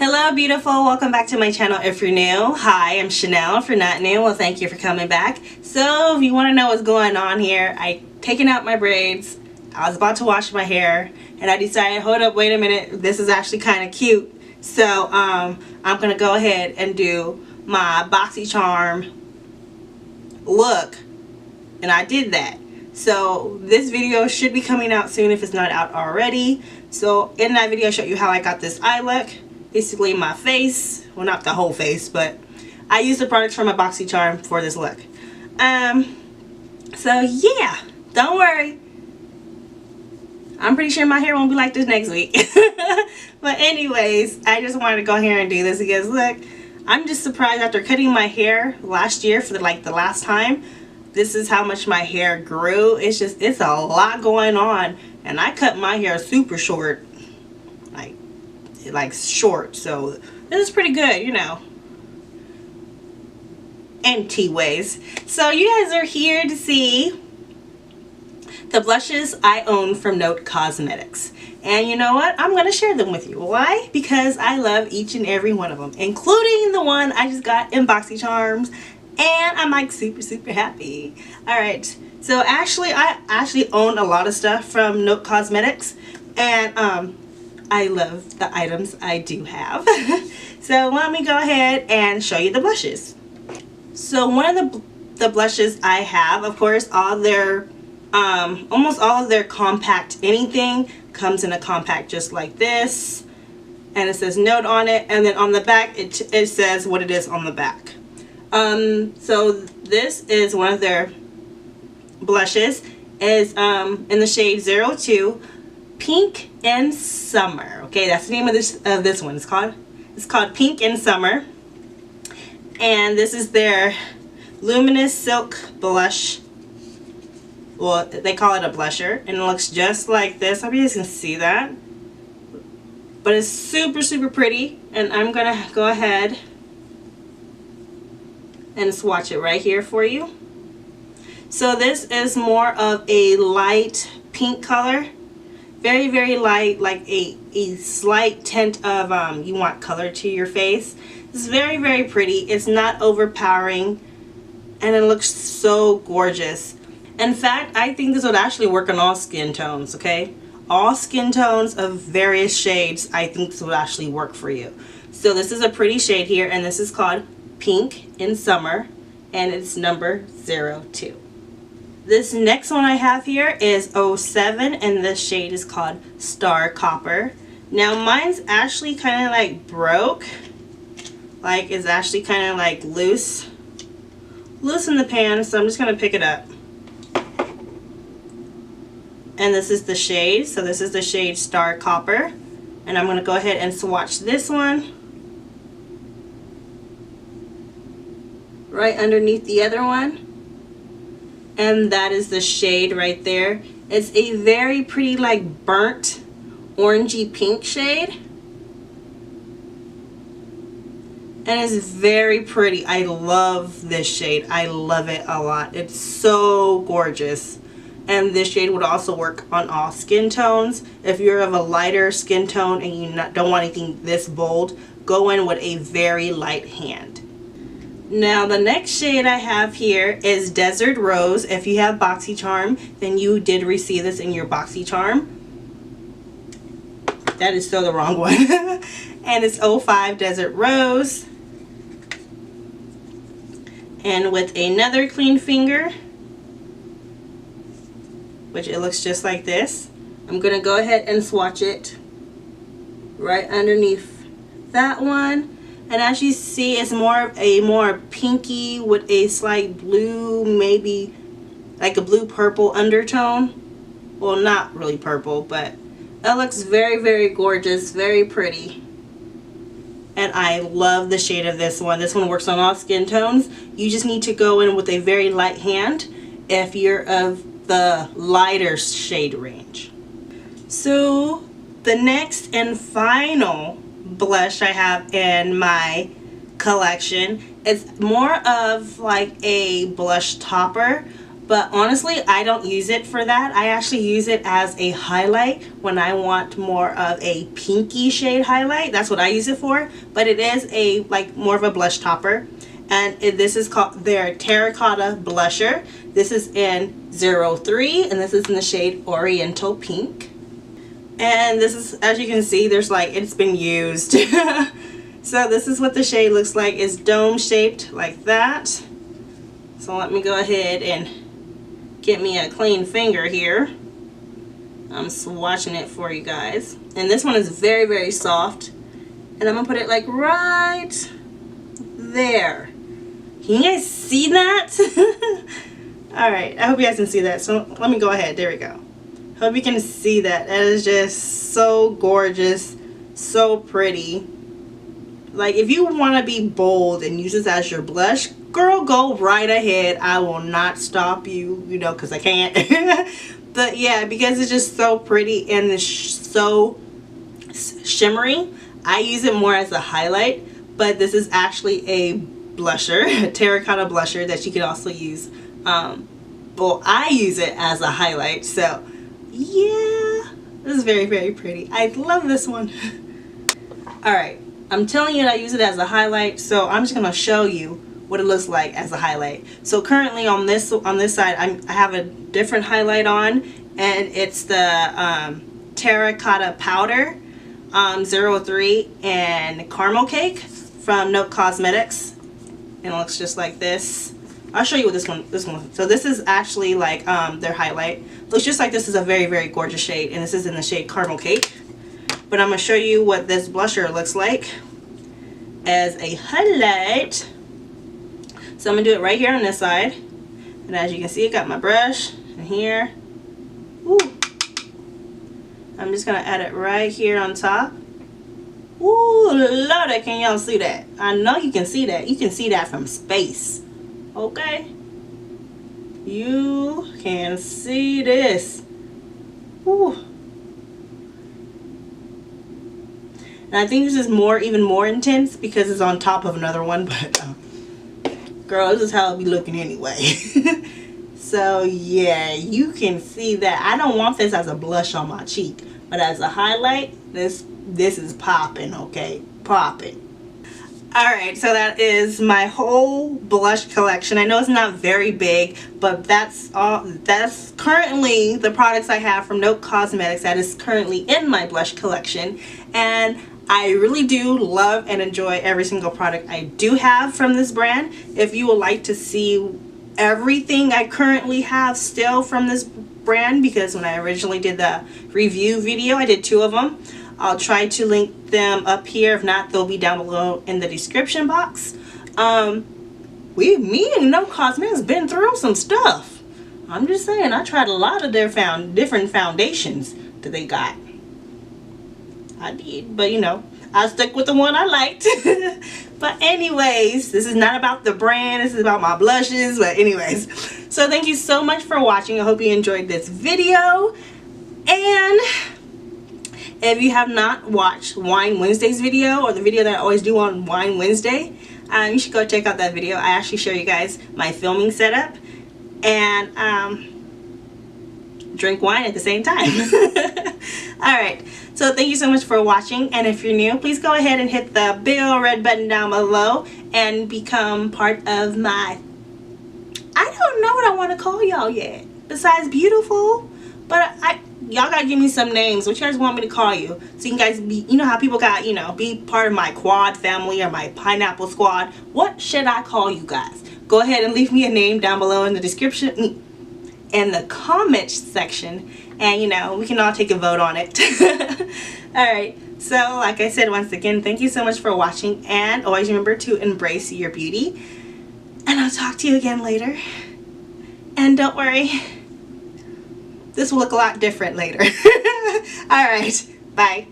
Hello beautiful, welcome back to my channel if you're new. Hi, I'm Chanel. If you're not new, well thank you for coming back. So if you want to know what's going on here, I taken out my braids. I was about to wash my hair and I decided, hold up, wait a minute, this is actually kind of cute. So I'm gonna go ahead and do my BoxyCharm look, and I did that. So this video should be coming out soon if it's not out already. So in that video I showed you how I got this eye look. Basically my face, well not the whole face, but I used the products from my BoxyCharm for this look. So yeah, don't worry. I'm pretty sure my hair won't be like this next week. But anyways, I just wanted to go here and do this because look, I'm just surprised after cutting my hair last year for the last time. This is how much my hair grew. It's a lot going on, and I cut my hair super short. Like short, so this is pretty good, you know, in ways. So you guys are here to see the blushes I own from Note Cosmetics, and you know what, I'm gonna share them with you. Why? Because I love each and every one of them, including the one I just got in BoxyCharms, and I'm like super happy. All right, so I actually own a lot of stuff from Note Cosmetics, and I love the items I do have. So let me go ahead and show you the blushes. So one of the blushes I have, of course, almost all of their compact anything comes in a compact just like this, and it says Note on it, and then on the back it says what it is on the back. So this is one of their blushes. Is in the shade 02 Pink in Summer. Okay, that's the name of this one. It's called Pink in Summer, and this is their Luminous Silk Blush. Well, they call it a blusher, and it looks just like this. I hope you guys can see that, but it's super pretty. And I'm gonna go ahead and swatch it right here for you. So this is more of a light pink color. Very light, like a slight tint of you want color to your face. It's very pretty. It's not overpowering, and it looks so gorgeous. In fact, I think this would actually work on all skin tones. Okay, all skin tones of various shades, I think this would actually work for you. So this is a pretty shade here, and this is called Pink in Summer, and it's number 02. This next one I have here is 07, and this shade is called Star Copper. Now mine's actually kind of like broke, like it's actually kind of like loose in the pan, so I'm just going to pick it up. And this is the shade, so this is the shade Star Copper, and I'm going to go ahead and swatch this one right underneath the other one. And that is the shade right there. It's a very pretty, like burnt orangey pink shade, and it's very pretty. I love this shade. I love it a lot. It's so gorgeous. And this shade would also work on all skin tones. If you're of a lighter skin tone and you don't want anything this bold, go in with a very light hand. Now the next shade I have here is Desert Rose. If you have BoxyCharm, then you did receive this in your BoxyCharm. That is still the wrong one. And it's 05 Desert Rose. And with another clean finger, which it looks just like this, I'm going to go ahead and swatch it right underneath that one. And as you see, it's more pinky with a slight blue, maybe like a blue purple undertone. Well, not really purple, but it looks very gorgeous, very pretty. And I love the shade of this one. This one works on all skin tones. You just need to go in with a very light hand if you're of the lighter shade range. So the next and final blush I have in my collection is more of like a blush topper, But honestly, I don't use it for that. I actually use it as a highlight when I want more of a pinky shade highlight. That's what I use it for. But it is a like more of a blush topper. And this is called their Terracotta Blusher. This is in 03 and this is in the shade Oriental Pink. And this is, as you can see, there's like, it's been used. So this is what the shade looks like. It's dome shaped like that. So let me go ahead and get me a clean finger here. I'm swatching it for you guys. And this one is very, very soft. And I'm gonna put it like right there. Can you guys see that? Alright, I hope you guys can see that. So let me go ahead. There we go. Hope you can see that. That is just so gorgeous. So pretty. Like, if you want to be bold and use this as your blush, girl, go right ahead. I will not stop you, you know, because I can't. But yeah, because it's just so pretty and it's so shimmery, I use it more as a highlight. But this is actually a blusher, a terracotta blusher that you can also use. Well, I use it as a highlight. So yeah, this is very, very pretty. I love this one. Alright, I'm telling you that I use it as a highlight, so I'm just going to show you what it looks like as a highlight. So currently on this side, I have a different highlight on, and it's the Terracotta Powder 03 and Caramel Cake from Note Cosmetics. And it looks just like this. I'll show you what this one. So this is actually like their highlight. Looks just like this. Is a very, very gorgeous shade, and this is in the shade Caramel Cake. But I'm going to show you what this blusher looks like as a highlight. So I'm going to do it right here on this side. And as you can see, I got my brush in here. Ooh. I'm just going to add it right here on top. Ooh, Lordy, can y'all see that? I know you can see that. You can see that from space. Okay? You can see this. Ooh. And I think this is even more intense because it's on top of another one, but girl, this is how it'll be looking anyway. So yeah, you can see that. I don't want this as a blush on my cheek, but as a highlight, this is popping, okay? Popping. Alright, so that is my whole blush collection. I know it's not very big, but that's currently the products I have from Note Cosmetics that is currently in my blush collection. And I really do love and enjoy every single product I do have from this brand. If you would like to see everything I currently have still from this brand, because when I originally did the review video, I did 2 of them. I'll try to link them up here. If not, they'll be down below in the description box. Me and Note Cosmetics been through some stuff. I'm just saying, I tried a lot of their different foundations that they got. I did, but you know, I stuck with the one I liked. But anyways, this is not about the brand, this is about my blushes. But anyways, so thank you so much for watching. I hope you enjoyed this video. And if you have not watched Wine Wednesday's video, or the video that I always do on Wine Wednesday, you should go check out that video. I actually show you guys my filming setup and drink wine at the same time. Alright, so thank you so much for watching, and if you're new, please go ahead and hit the big old red button down below and become part of my, I don't know what I want to call y'all yet besides beautiful, but y'all gotta give me some names. What you guys want me to call you, so you guys be, you know how people got, you know, be part of my quad family or my pineapple squad. What should I call you guys? Go ahead and leave me a name down below in the description, in the comment section, and you know, we can all take a vote on it. Alright, so like I said, once again, thank you so much for watching, and always remember to embrace your beauty, and I'll talk to you again later. And don't worry, this will look a lot different later. Alright, bye.